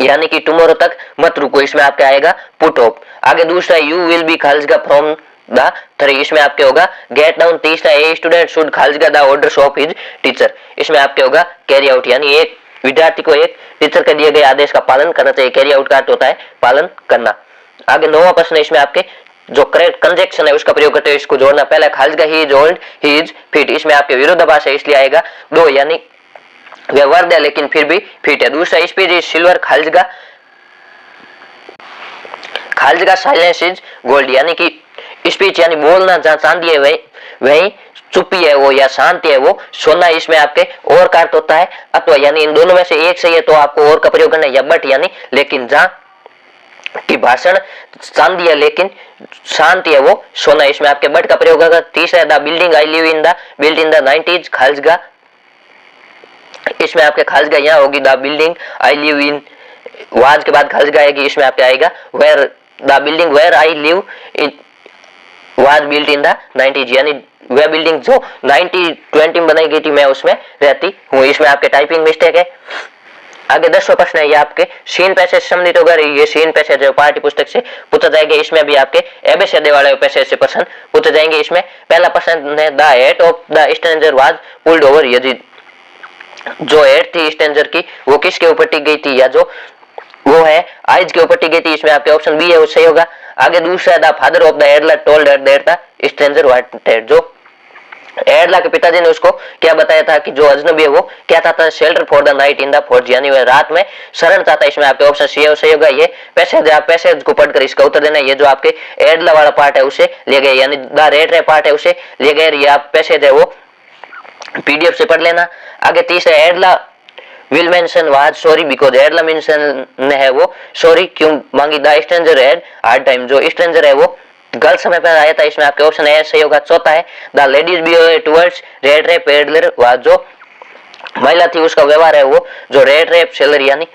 यानी कि टुमारो तक मत रुको, इसमें आपके आएगा पुट ऑफ। आगे दूसरा यू विल बी खालिज फ्रॉम द 3, इसमें आपके होगा गेट डाउन। तीसरा ए स्टूडेंट शुड खालिज the orders of his teacher, इसमें आपके होगा कैरी आउट, यानी एक विद्यार्थी को एक टीचर के दिए गए आदेश का पालन करना चाहिए। कैरी आउट का अर्थ होता है पालन करना। आगे 9वां प्रश्न, इसमें आपके जो करेक्ट कंजक्शन है उसका प्रयोग करते हुए इसको जोड़ना। पहला खालिज he is old, he is fit, इसमें आपके विरोधाभास है इसलिए आएगा 2, यानी वे वर्द है लेकिन फिर भी फिट है। दूसरा स्पीच इज सिल्वर, खालिज का साइलेंस इज गोल्ड, यानी कि स्पीच यानी बोलना जहाँ चांदी है वही चुप्पी है वो या शांति है वो सोना, इसमें आपके और का अर्थ होता है अथवा, यानी इन दोनों में से एक सही है तो आपको और का प्रयोग करना है, या बट यानी लेकिन, जहाँ की भाषण चांदी है लेकिन शांति है वो सोना, इसमें आपके बट का प्रयोग होगा। तीसरा the building I live in the built in the 90s, खालिज, इसमें आपके खालिज यहाँ होगी the building I live in, was के बाद खालिज आएगी, इसमें आपके आएगा where the building where I live in was built in the 90s, यानी वह बिल्डिंग जो 1920 में बनाई गई थी मैं उसमें रहती हूँ, इसमें आपके टाइपिंग मिस्टेक है। आगे 10वां प्रश्न है ये आपके सीन पैसेज से संबंधित होगा। ये सीन पैसेज है पाठ्य पुस्तक से पूछा जाएगा, इसमें भी आपके एबीसीडी वाले पैसेज से प्रश्न पूछे जाएंगे। इसमें पहला प्रश्न है the head of the stranger was pulled over, यदि जो हेड थी स्ट्रेंजर की वो किसके ऊपर टिक गई थी, या जो वो है आइज के ऊपर टिक गई थी, इसमें आपके ऑप्शन बी है वो सही होगा। आगे दूसरा the father of the Adler told that the stranger wanted, जो एडला के पिताजी ने उसको क्या बताया था कि जो अजनबी है वो क्या चाहता, shelter for the night in the forge, यानी वह रात में शरण चाहता है, इसमें आपके ऑप्शन सी है सही होगा। ये पैसेज आप पैसेज को पढ़कर इसका उत्तर देना है। ये जो आपके एडला वाला पार्ट है उसे ले गए, यानी द रेट रे पार्ट है उसे ले गए, ये आप पैसेज है वो पीडीएफ से पढ़ लेना। आगे तीसरा Edla Willmansson was sorry because, Edla Willmansson ने है वो सॉरी क्यों मांगी। The stranger had hard time, जो स्ट्रेंजर है वो गलत समय पर आया था, इसमें आपके ऑप्शन ए सही होगा। चौथा है the ladies behaviour towards red rape peddler was, जो महिला थी उसका व्यवहार है वो जो रेड रेप सेलर यानी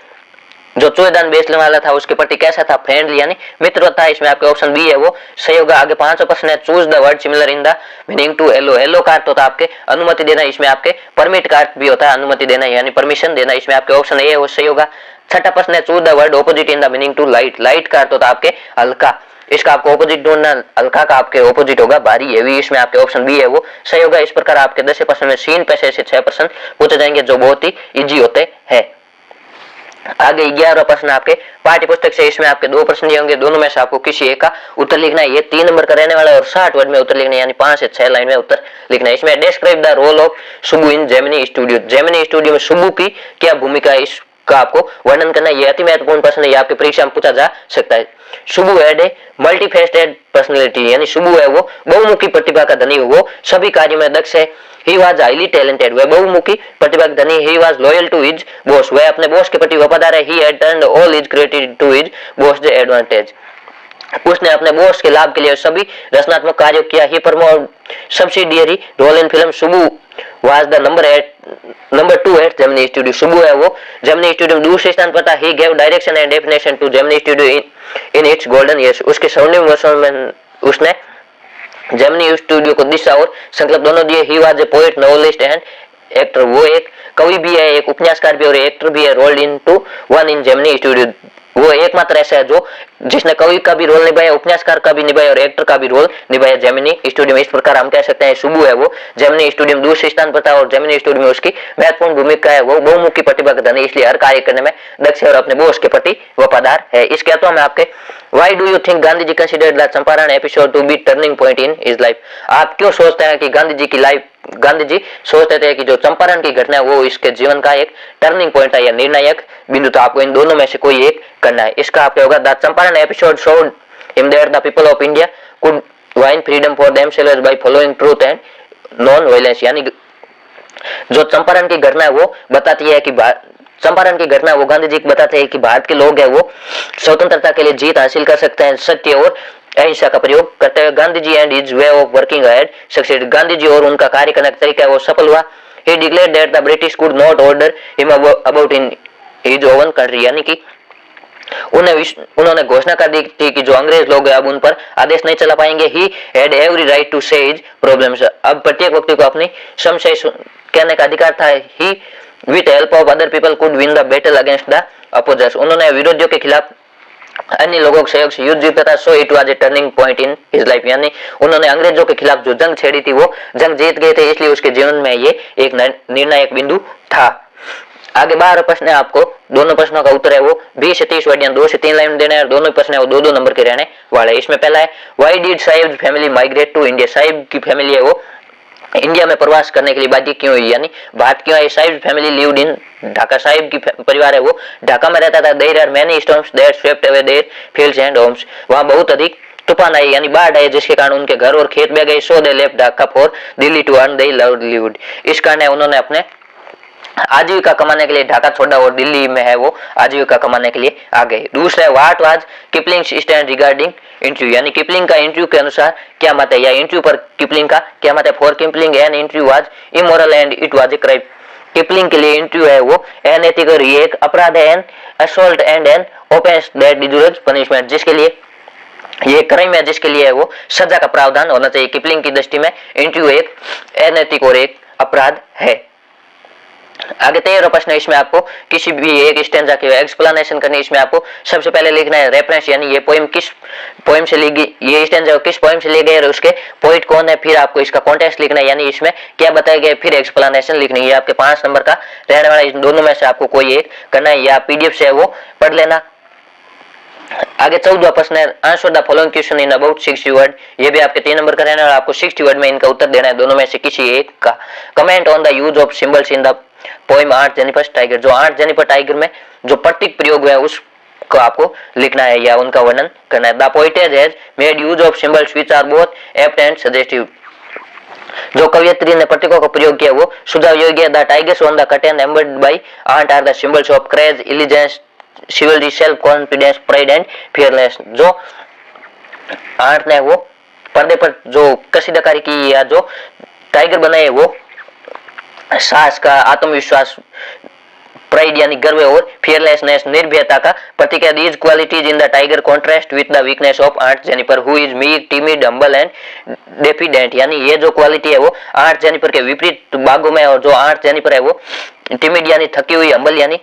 जो चूहेदान बेचने वाला था उसके प्रति कैसा था, फ्रेंडली यानी मित्र था। इसमें आपके ऑप्शन बी है वो सही होगा। आगे 5 प्रश्न है, choose the word similar in the meaning to allow. Allow का अर्थ होता है आपके अनुमति देना, इसमें आपके परमिट का अर्थ भी होता है अनुमति देना यानी परमिशन देना। इसमें आपके ऑप्शन ए है वो सही होगा। छठा प्रश्न है, choose the word opposite in the meaning to light. Light का अर्थ होता है आपके हल्का, इसका आपको ऑपोजिट ढूंढना, हल्का का आपके ऑपोजिट होगा भारी हेवी। इसमें आपके ऑप्शन बी है वो सही होगा। इस प्रकार आपके 10 प्रश्न में 3 पैसे से 6 प्रश्न पूछे जाएंगे जो बहुत ही इजी होते हैं। आगे 11वां प्रश्न आपके पाठ्य पुस्तक से, इसमें आपके 2 प्रश्न दिए होंगे, दोनों में से आपको किसी एक का उत्तर लिखना है। ये 3 नंबर का रहने वाला है और 60 वर्ड में उत्तर लिखना है यानी 5 से 6 लाइन में उत्तर लिखना है। इसमें describe the role of Subbu in Gemini studio. Gemini studio में सुबु की क्या भूमिका है, इसका आपको वर्णन करना है। ये अति महत्वपूर्ण प्रश्न है, ये आपके परीक्षा में पूछा जा सकता है। सुबु हैड ए मल्टीफेस्टेड पर्सनैलिटी यानी सुबु है वो बहुमुखी प्रतिभा का धनी, वो सभी कार्यों में दक्ष है। He was highly talented, वह बहुमुखी प्रतिभा का धनी। He was loyal to his boss, वह अपने बॉस के प्रति वफादार है। He had turned all his credit to his boss the advantage, उसने अपने बॉस के लाभ के लिए सभी रचनात्मक कार्य किया। He performed subsidiary role in film. सुबु was the number 2 at Gemini Studio. सुबु है वो Gemini Studio में दूसरे स्थान पर था। He gave direction and definition to Gemini Studio in its golden years, उसके स्वर्णिम वर्षों में उसने जेमिनी स्टूडियो को दिशा और संकल्प दोनों दिए। He was a poet, novelist and actor, वो एक कवि भी है, एक उपन्यासकार भी और एक्टर भी है। Rolled into one in Gemini studio, वो एकमात्र ऐसा है जो जिसने कवि का भी रोल निभाया, उपन्यासकार का भी निभाया और एक्टर का भी रोल निभाया जेमिनी स्टूडियो में। इस प्रकार हम कह सकते हैं सुबु है वो जेमिनी स्टूडियो में दूसरे स्थान पर था और जेमिनी स्टूडियो में उसकी महत्वपूर्ण भूमिका है। वो बहुमुखी प्रतिभा का धनी, इसलिए हर कार्य करने में दक्ष है और अपने बॉस के प्रति वफादार है। इसके अलावा मैं आपके why do you think Gandhi ji considered the Champaran episode to be turning point in his life. आप क्यों सोचते हैं कि गांधी जी सोचते थे कि जो चंपारण की घटना है वो इसके जीवन का एक टर्निंग पॉइंट है या निर्णायक बिंदु, तो आपको इन दोनों में से कोई एक करना है। इसका आपको होगा the Champaran episode showed him that the people of India could wine freedom for themselves by following truth and non violence, यानी जो चंपारण की घटना है वो बताती है कि चंपारण की घटना वो गांधी जी बताते हैं कि भारत के लोग हैं वो स्वतंत्रता के लिए जीत हासिल कर सकते हैं सत्य और अहिंसा का प्रयोग करते हुए। Gandhi ji and his way of working ahead succeed, Gandhi ji और उनका कार्य करने का तरीका है वो सफल हुआ। ही declared that the British could not order him about in his oven country, यानी कि उन्होंने घोषणा कर दी थी कि जो अंग्रेज लोग हैं अब उन पर आदेश नहीं चला पाएंगे। He had every right to say his problems, अब प्रत्येक व्यक्ति को अपनी समस्या कहने का अधिकार था। He with help of other people could win the battle against the opposers, उन्होंने विरोधियों के खिलाफ अन्य लोगों के सहयोग से युद्ध जीता था। So it was a turning point in his life, यानी उन्होंने अंग्रेजों के खिलाफ जो जंग छेड़ी थी वो जंग जीत गए थे, इसलिए उसके जीवन में ये एक निर्णायक बिंदु था। आगे 12 प्रश्न है, आपको दोनों प्रश्नों का उत्तर है वो 20 से 30 वर्ड 2 से 3 लाइन देना है और दोनों प्रश्न है वो 2-2 नंबर के रहने वाले। इसमें पहला है why did Saheb family migrate to India, Saheb की फैमिली है वो इंडिया में प्रवास करने के लिए बाध्य क्यों हुई, यानी भारत क्यों आई। Saheb family lived in Dhaka, Saheb की परिवार है वो ढाका में रहता था। There are many storms that swept away their fields and homes, वहां बहुत अधिक तूफान आए यानी बाढ़ आए जिसके कारण उनके घर और खेत बह गए। So they left Dhaka for Delhi to earn their livelihood, इस कारण उन्होंने अपने आजीविका कमाने के लिए ढाका छोड़ा और दिल्ली में है वो आजीविका कमाने के लिए आ गए। दूसरा है what was Kipling stand regarding interview, यानी किपलिंग का इंटरव्यू के अनुसार क्या मत है या इंटरव्यू पर किपलिंग का क्या मत है। For Kipling an interview was immoral and it was a crime, Kipling के लिए इंटरव्यू है वो अनैतिक और ये एक अपराध है। N assault and an offence that deserves punishment, जिसके लिए ये क्राइम है जिसके लिए वो सजा का प्रावधान होना चाहिए। किपलिंग की दृष्टि में इंटरव्यू एक अनैतिक और एक अपराध है। आगे 13 प्रश्न है, इसमें आपको किसी भी एक स्टैंजा की एक्सप्लेनेशन करनी है। इसमें आपको सबसे पहले लिखना है रेफरेंस, यानी ये पोएम किस पोएम से ली गई, ये स्टैंजा किस पोएम से लिए गए और उसके पोइट कौन है। फिर आपको इसका कॉन्टेक्स्ट लिखना है, यानी इसमें क्या बताया गया, फिर एक्सप्लेनेशन लिखनी है। ये आपके 5 नंबर का रहने वाला, इन दोनों में से आपको कोई एक करना है या पीडीएफ से वो पढ़ लेना। आगे 14वां प्रश्न है answer the following question in about 60 word, ये भी आपके 3 नंबर का रहना है और आपको 60 वर्ड में इनका उत्तर देना है, दोनों में से किसी एक का। Comment on the use of symbols in the poem art Jennifer tiger, जो आर्ट जेनिफर टाइगर में जो प्रतीक प्रयोग है उसको आपको लिखना है या उनका वर्णन करना है। The poetess has made use of symbols which are both apt and suggestive, जो कवयित्री ने प्रतीकों का प्रयोग किया वो सुझाव योग्य है। The tigers on the curtain embroidered by Aunt are the symbols of courage, intelligence, chivalry, self confidence, pride and fearless, जो आर्ट ने वो पर्दे पर जो कसीदाकारी की या जो टाइगर बनाए वो साहस का, आत्मविश्वास, प्राइड यानी गर्व और फियरलेसनेस निर्भयता का प्रतीक है। These qualities in the tiger contrast with the weakness of Aunt Jennifer who is meek timid humble and diffident, यानी ये जो क्वालिटी है वो आर्ट जेनिफर के विपरीत भागों में, और जो आर्ट जेनिफर है वो टिमिड यानी थकी हुई, हम्बल यानी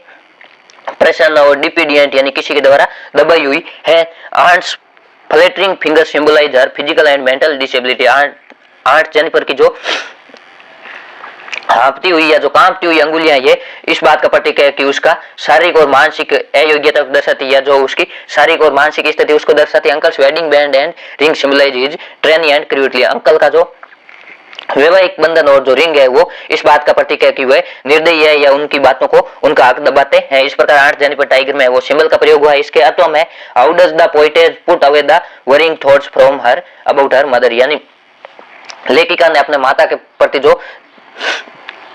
प्रसन्न और डिपिडियंट यानी किसी के द्वारा दबाई हुई है। Arts flattering finger symbolise her physical and mental disability. Art Jennifer की जो हाँपती हुई या जो कांपती हुई अंगुलियां ये इस बात का प्रतीक है कि उसका शारीरिक और मानसिक अयोग्यता को दर्शाती है, या जो उसकी शारीरिक और मानसिक स्थिति उसको दर्शाती है। Uncle's wedding band and ring symbolize his tyranny and cruelty. Uncle का जो वैवाहिक बंधन और जो रिंग है वो इस बात का प्रतीक है कि वह निर्दयी है या उनकी बातों को उनका हक दबाते हैं। इस प्रकार आर्ट जेनिफर टाइगर में वो सिंबल का प्रयोग हुआ है। इसके अर्थों में how does the poetess put away the worrying thoughts from her about her mother, यानी लेखिका ने अपने माता के प्रति जो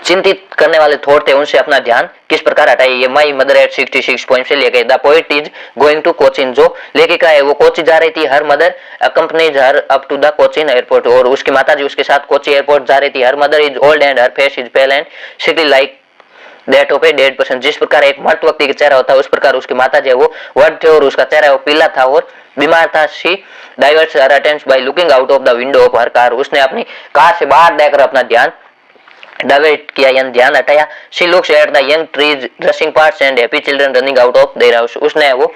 चिंतित करने वाले थॉट थे उनसे अपना ध्यान किस प्रकार हटाई। ये माई मदर एट 66 पॉइंट से लेकर the poet is going to Cochin, जो लेखिका है वो कोची जा रही थी। Her mother accompanies her up to the Cochin airport, और उसकी माताजी उसके साथ कोची एयरपोर्ट जा रही थी। Her mother is old and her face is pale and sickly like that of a dead person, जिस प्रकार एक मृत व्यक्ति का चेहरा होता है उस प्रकार उसकी माता जो है वो वर्ड थे और उसका चेहरा वो पीला था और बीमार था। She diverts her attention by looking out of the window of her car, उसने अपनी कार से बाहर देखकर अपना ध्यान डाइवर्ट किया यानी ध्यान हटाया। She looks at the young trees rushing parts and happy children running out of their house, उसने वो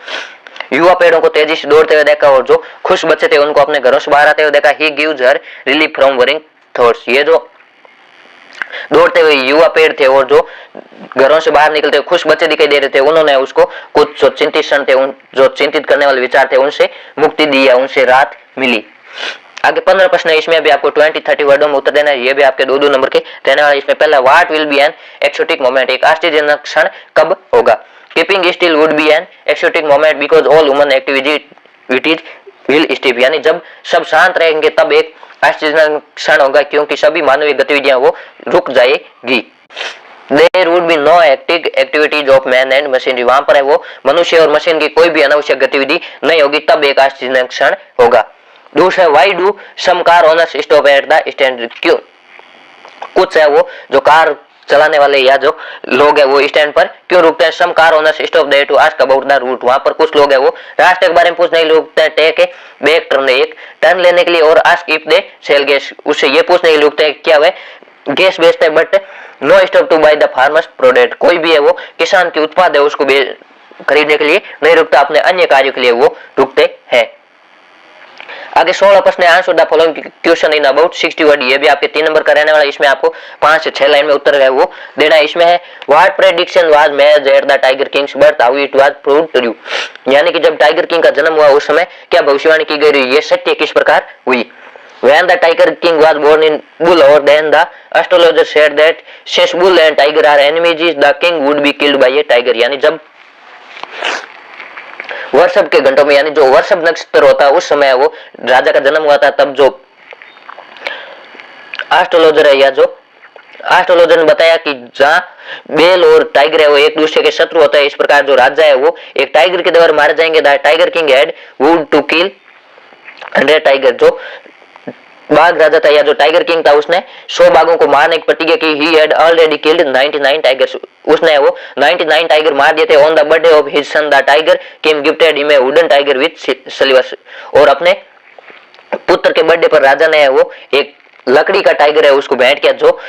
युवा पेड़ों को तेजी से दौड़ते हुए देखा और जो खुश बच्चे थे उनको अपने घरों से बाहर आते हुए देखा। He gives her relief from worrying thoughts, ये जो दौड़ते हुए युवा पेड़ थे और जो घरों से बाहर निकलते हुए खुश बच्चे दिखाई दे रहे थे, उन्होंने उसको कुछ जो चिंतित क्षण थे, उन जो चिंतित करने वाले विचार थे उनसे मुक्ति दी या उनसे राहत मिली। आगे 15 प्रश्न है, इसमें भी आपको 20-30 वर्डों में उत्तर देना है। ये भी आपके 2-2 नंबर के रहने वाले। इसमें पहला what will be an exotic moment, एक आश्चर्यजनक क्षण कब होगा। Keeping still would be an exotic moment because all human activities will stop, यानी जब सब शांत रहेंगे तब एक आश्चर्यजनक क्षण होगा क्योंकि सभी मानवीय गतिविधियां वो रुक जाएगी। There would be no activities of man and machinery, वहां पर है वो मनुष्य और मशीन की कोई भी अनावश्यक गतिविधि नहीं होगी, तब एक आश्चर्यजनक क्षण होगा। दूसरा, why do some car owners stop at the stand, क्यों कुछ है वो जो कार चलाने वाले या जो लोग है वो स्टैंड पर क्यों रुकते हैं। Some car owners stop there to ask about the route, वहां पर कुछ लोग है वो रास्ते के बारे में पूछने के लिए रुकते हैं। टेक ए बैक टर्न, एक टर्न लेने के लिए, और ask if they sell gas, उससे ये पूछने के लिए रुकते हैं क्या वे गैस बेचते हैं। But no stop to buy the farmers product, कोई भी है वो किसान के उत्पाद है उसको खरीदने के लिए नहीं रुकता, अपने अन्य कार्यों के लिए वो रुकते हैं। आगे 16 प्रश्न है, answer the following question in about 60 word, ये भी आपके 3 नंबर का रहने वाला। इसमें आपको 5 से 6 लाइन में उत्तर है वो देना है। इसमें है what prediction was made at the tiger Kings birth how it was proved true, यानी कि जब टाइगर किंग का जन्म हुआ उस समय क्या भविष्यवाणी की गई, ये सत्य किस प्रकार हुई। When the tiger king was born in bull or then the astrologer said that since bull and tiger are enemies the king would be killed by a tiger, यानी जब वर्षभ के घंटों में यानी जो वर्षभ नक्षत्र होता है उस समय वो राजा का जन्म हुआ था, तब जो एस्ट्रोलॉजर है या जो एस्ट्रोलॉजर ने बताया कि जहाँ बेल और टाइगर है वो एक दूसरे के शत्रु होता है, इस प्रकार जो राजा है वो एक टाइगर के द्वारा मारे जाएंगे। The tiger king had would to kill 100 tiger, जो बाघ राजा था या जो टाइगर किंग था उसने 100 बाघों को मारने की प्रतिज्ञा की। He had already killed 99 tigers, उसने वो 99 टाइगर मार दिए थे। On the birthday of his son the tiger king gifted him a wooden tiger with silver, और अपने पुत्र के बर्थडे पर राजा ने वो एक लकड़ी का टाइगर है उसको भेंट किया जो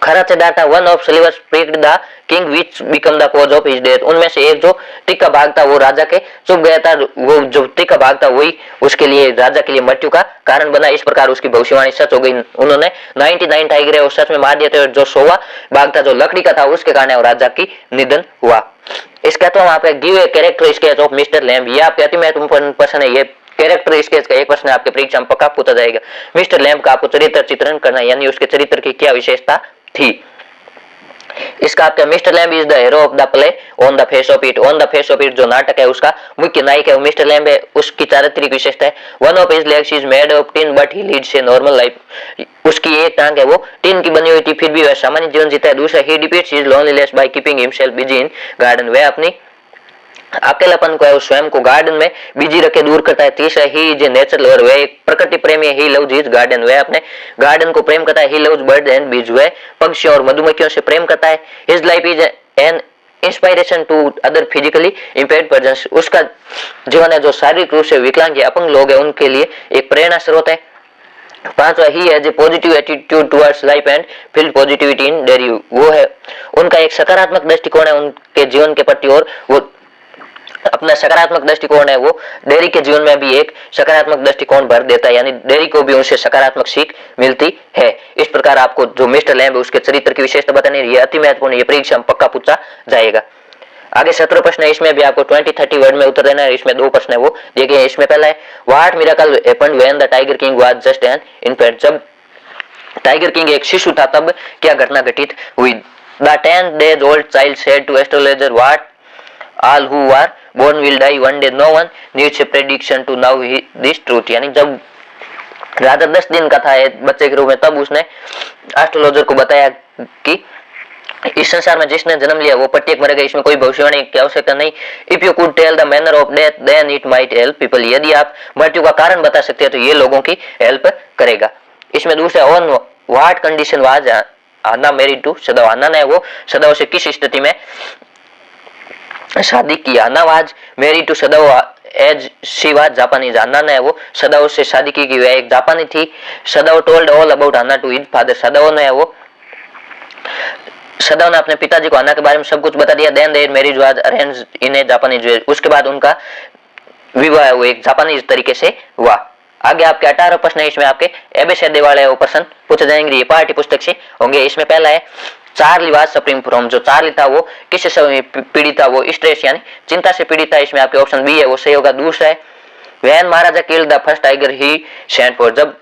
खरा से डाटा। One of silver pricked the king which become the cause of his death, उनमें से एक जो तिक्का भाग था वो राजा के चुप गया था, वो जो तिक्का भाग था वही उसके लिए राजा के लिए मृत्यु का कारण बना। इस प्रकार उसकी भविष्यवाणी सच हो गई, उन्होंने 99 टाइगर है वो सच में मार दिए थे, जो 100वां भाग था जो लकड़ी का था उसके कारण राजा की निधन हुआ। इसका तो वहां पे give a character sketch of mister lamb, ये आपके अति महत्वपूर्ण प्रश्न है। ये कैरेक्टर स्केच का एक प्रश्न आपके परीक्षा में पक्का पूछा जाएगा। मिस्टर लैम्ब का आपको चरित्र चित्रण करना, यानी उसके चरित्र की क्या विशेषता थी। इसका आपका mister lamb is the hero of the play on the face of it, on the face of it जो नाटक है उसका मुख्य नायक है वो मिस्टर लैम्ब है। उसकी चारित्रिक विशेषता है one of his legs is made of tin but he leads a normal life, उसकी एक टांग है वो टिन की बनी हुई थी फिर भी वह सामान्य जीवन जीता है। दूसरा, he defeats his loneliness by keeping himself busy in garden, वह अपनी अकेलापन को है स्वयं को गार्डन में बिजी रखे दूर करता है। तीसरा, he is a nature lover, वह एक प्रकृति प्रेमी है। ही लव्स हिज गार्डन, वह अपने गार्डन को प्रेम करता है। ही लव्स बर्ड एंड बीज, वह पक्षियों और मधुमक्खियों से प्रेम करता है। His life is an inspiration to other physically impaired persons, उसका जीवन है जो शारीरिक रूप से विकलांग या अपंग लोग हैं उनके लिए एक प्रेरणा स्रोत है। पांचवा, he has a positive attitude towards life and feel positivity in dairy, वो है उनका एक सकारात्मक दृष्टिकोण है उनके जीवन के प्रति, और वो अपना सकारात्मक दृष्टिकोण है वो डेयरी के जीवन में भी एक सकारात्मक दृष्टिकोण भर देता है, यानी डेयरी को भी उनसे सकारात्मक सीख मिलती है। इस प्रकार आपको जो मिस्टर लैम्ब है उसके चरित्र की विशेषता बतानी है, अति महत्वपूर्ण, ये परीक्षा में पक्का पूछा जाएगा। आगे 17 प्रश्न है, इसमें भी आपको 20-30 वर्ड में उत्तर देना है। इसमें 2 प्रश्न है वो देखिए। इसमें पहला है, what miracle happened when the tiger king was just an infant, जब टाइगर किंग एक शिशु था तब क्या घटना घटित हुई। The 10 days old child said to astrologer, what all who are born will die one day, no one needs a prediction to know this truth, यानी जब राजा 10 दिन का था बच्चे के रूप में तब उसने एस्ट्रोलॉजर को बताया कि इस संसार में जिसने जन्म लिया वो प्रत्येक मरेगा, इसमें कोई भविष्यवाणी की आवश्यकता नहीं। If you could tell the manner of death then it might help people, यदि आप मृत्यु का कारण बता सकते हैं तो ये लोगों की हेल्प करेगा। इसमें दूसरा, on what condition was Anna married to Sadao, Anna ने वो सदाव से किस स्थिति में शादी की। Anna was married to Sadao as she was Japanese, Anna ने वो सदाव से शादी की वह एक जापानी थी। Sadao told all about Anna to his father, Sadao ने अपने पिताजी को अन्ना के बारे में सब कुछ बता दिया। Then their marriage was arranged in a Japanese way, उसके बाद उनका विवाह वो एक जापानीज तरीके से हुआ। आगे आपके 18 प्रश्न है, इसमें आपके एबीसीडी वाले वो प्रश्न पूछे जाएंगे, ये पाठ्य पुस्तक से होंगे। इसमें पहला है, चार्ली वाज सफरिंग फ्रॉम, जो चार्ली था वो किससे पीड़ित था, वो स्ट्रेस यानी चिंता से पीड़ित था। इसमें आपके ऑप्शन बी है वो सही होगा। दूसरा है, when Maharaja killed the first tiger he sent for, जब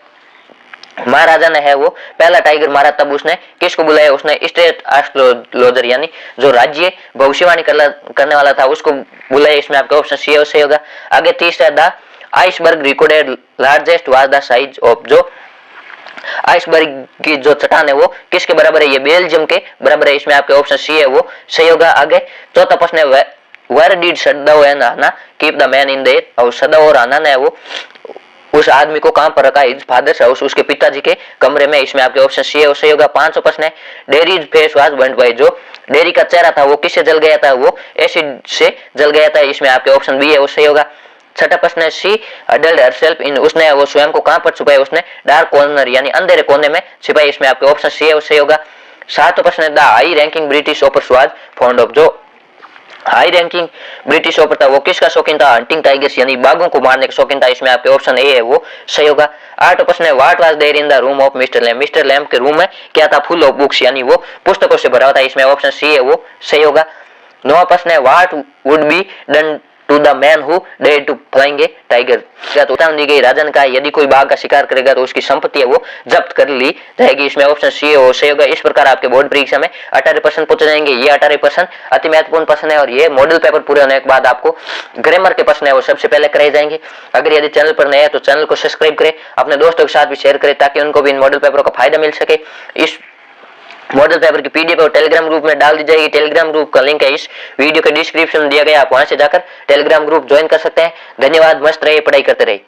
महाराजा ने है वो पहला टाइगर मारा तब उसने किसको बुलाया, उसने स्टेट एस्ट्रोलॉजर यानी जो राज्य भविष्यवाणी करने वाला था उसको बुलाया। इसमें आपका ऑप्शन सी है सही होगा। आगे तीसरा, the iceberg recorded largest was the size of, जो आइसबर्ग की जो चट्टान है वो किसके बराबर है, ये बेल्जियम के बराबर है। इसमें आपके ऑप्शन सी है वो सही होगा। आगे चौथा प्रश्न है, where did Sadao and Anna keep the man in there, और सदाव और अन्ना ने वो उस आदमी को कहां पर रखा, हिज फादर्स हाउस, उसके पिताजी के कमरे में। इसमें आपके ऑप्शन सी है वो सही होगा। 500 प्रश्न है, Derry's face was burned by, जो डेयरी का चेहरा था वो किससे जल गया था, वो एसिड से जल गया था। इसमें आपके ऑप्शन बी है वो सही होगा। छठा प्रश्न है, शी अडल्ट हरसेल्फ इन, उसने वो स्वयं को कहां पर छुपाया, उसने डार्क कॉर्नर यानी अंधेरे कोने में छिपाया। इसमें आपके ऑप्शन सी है वो सही होगा। सातवां प्रश्न है, the high ranking British officer was fond of, जो हाई रैंकिंग ब्रिटिश ऑफिसर था वो किसका शौकीन था, हंटिंग टाइगर्स यानी बाघों को मारने का शौकीन था। इसमें आपके ऑप्शन ए है वो सही होगा। 8वां प्रश्न है, what was there in the room of mister Lamb, mister Lamb के रूम में क्या था, फुल ऑफ बुक्स यानी वो पुस्तकों से भरा हुआ था। इसमें ऑप्शन सी है वो सही होगा। 9वां प्रश्न है, what would be done to the man who dared to flying a tiger, क्या तो दी गई राजन का यदि कोई बाघ का शिकार करेगा तो उसकी संपत्ति है वो जब्त कर ली जाएगी। इसमें ऑप्शन सी है वो सही होगा। इस प्रकार आपके बोर्ड परीक्षा में 18 प्रश्न पूछे जाएंगे। ये 18 प्रश्न अति महत्वपूर्ण प्रश्न है और ये मॉडल पेपर पूरे होने के बाद आपको ग्रामर के प्रश्न है वो सबसे पहले कराए जाएंगे। अगर यदि चैनल पर नए हैं तो चैनल को सब्सक्राइब करें, अपने दोस्तों के साथ भी शेयर करें ताकि उनको भी इन मॉडल पेपरों का फायदा मिल सके। इस मॉडल पेपर की पीडीएफ और टेलीग्राम ग्रुप में डाल दी जाएगी। टेलीग्राम ग्रुप का लिंक है इस वीडियो के डिस्क्रिप्शन में दिया गया, आप वहां से जाकर टेलीग्राम ग्रुप ज्वाइन कर सकते हैं। धन्यवाद, मस्त रहिए, पढ़ाई करते रहिए।